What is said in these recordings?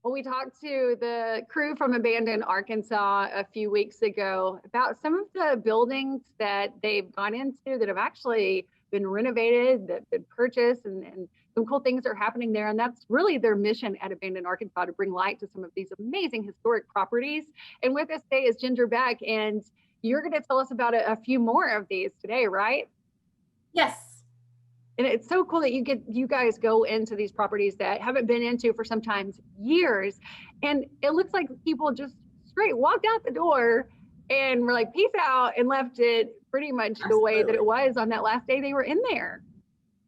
Well, we talked to the crew from Abandoned Arkansas a few weeks ago about some of the buildings that they've gone into that have actually been renovated, that have been purchased, and some cool things are happening there. And that's really their mission at Abandoned Arkansas, to bring light to some of these amazing historic properties. And with us today is Ginger Beck, and you're going to tell us about a few more of these today, right? Yes. And it's so cool that you guys go into these properties that haven't been into for sometimes years, and it looks like people just straight walked out the door and were like, peace out, and left it pretty much the way that Absolutely. it was on that last day they were in there.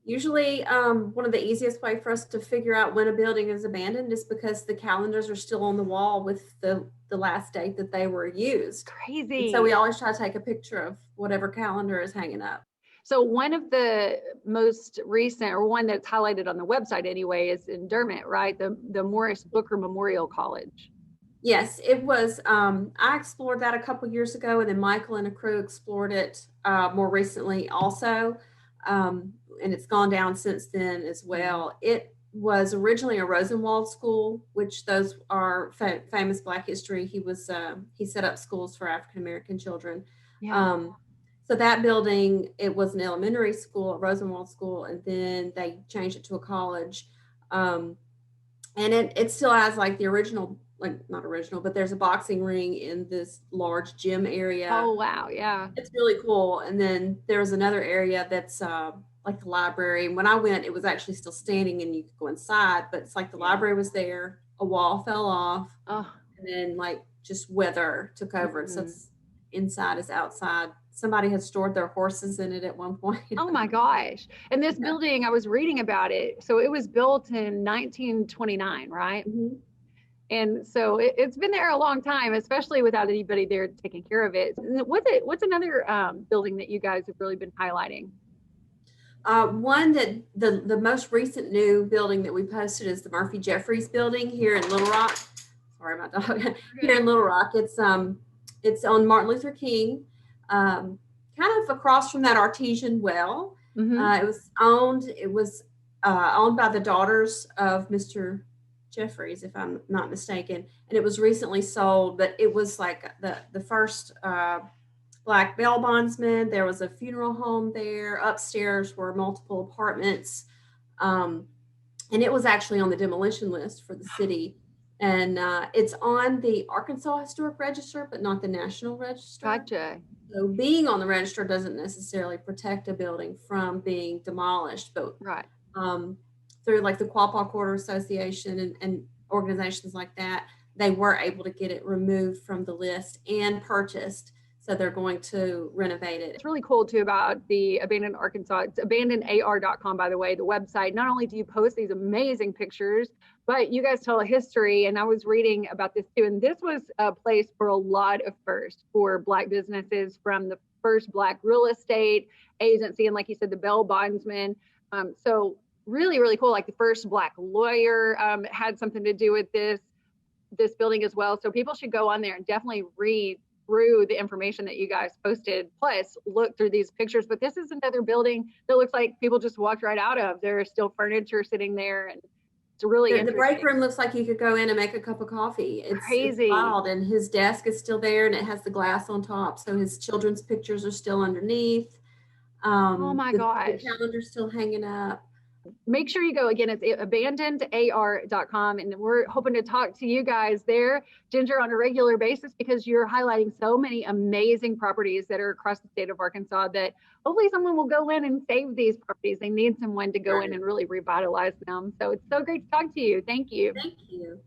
Usually, one of the easiest way for us to figure out when a building is abandoned is because the calendars are still on the wall with the last date that they were used. And so we Crazy. always try to take a picture of whatever calendar is hanging up. So one of the most recent, or one that's highlighted on the website anyway, is in Dermot, right? The Morris Booker Memorial College. Yes, it was. I explored that a couple years ago, and then Michael and a crew explored it more recently also. And it's gone down since then as well. It was originally a Rosenwald school, which those are famous Black history. He set up schools for African American children. Yeah. Um, so that building, it was an elementary school, a Rosenwald school, and then they changed it to a college. Um, and it still has like the original, like not original, but there's a boxing ring in this large gym area. Oh, wow. Yeah. It's really cool. And then there's another area that's like the library. And when I went, it was actually still standing and you could go inside, but it's like the Yeah. library was there, a wall fell off, Oh. and then like just weather took over it. So Mhm. it's inside is outside. Somebody had stored their horses in it at one point. Oh my gosh. And this Yeah. building, I was reading about it. So it was built in 1929, right? Mhm. And so it's been there a long time, especially without anybody there taking care of it. What's another building that you guys have really been highlighting? One that the most recent new building that we posted is the Murphy Jeffries building here in Little Rock. Sorry, my dog. Here in Little Rock, it's on Martin Luther King, kind of across from that artesian well. Mm-hmm. It was owned by the daughters of Mr. Jeffries, if I'm not mistaken, and it was recently sold. But it was like the first Black bail bondsman. There was a funeral home there. Upstairs were multiple apartments. Um, and it was actually on the demolition list for the city. And it's on the Arkansas Historic Register, but not the National Register. Gotcha. So being on the register doesn't necessarily protect a building from being demolished, but Right. um, through like the Quapaw Quarter Association and organizations like that, they were able to get it removed from the list and purchased. So they're going to renovate It's it. really cool too about the Abandoned Arkansas. It's abandonedar.com, by the way, the website. Not only do you post these amazing pictures, but you guys tell a history. And I was reading about this too. And this was a place for a lot of firsts for Black businesses, from the first Black real estate agency. And like you said, the Bell Bondsman. So really, really cool. Like the first Black lawyer had something to do with this building as well. So people should go on there and definitely read through the information that you guys posted, plus look through these pictures. But this is another building that looks like people just walked right out of. There's still furniture sitting there, and it's really The break interesting. room looks like you could go in and make a cup of coffee. It's Crazy. wild, and his desk is still there, and it has the glass on top, so his children's pictures are still underneath. Oh my The gosh. calendar's still hanging up. Make sure you go again. It's abandonedar.com. And we're hoping to talk to you guys there, Ginger, on a regular basis, because you're highlighting so many amazing properties that are across the state of Arkansas that hopefully someone will go in and save these properties. They need someone to go in Right. and really revitalize them. So it's so great to talk to you. Thank you. Thank you.